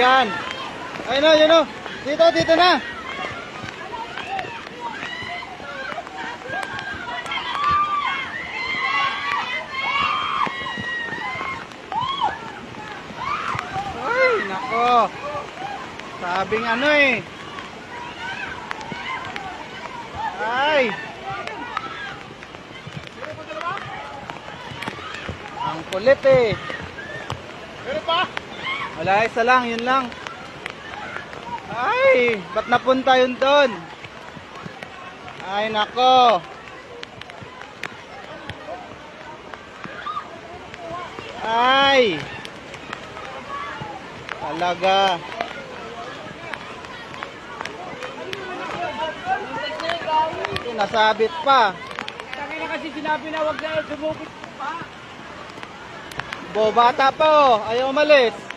yan. Ayun o, yun o. Dito, dito na. Ay, nako. Sabing ano eh. Ay. Ang kulit eh. Meron pa? Wala, isa lang, yun lang. Ay, ba't napunta yun doon? Ay, nako. Ay. Talaga. Nasabit pa. Tangin na kasi sinabi na wag na sumubit pa. Bata pa oh, ayaw umalis.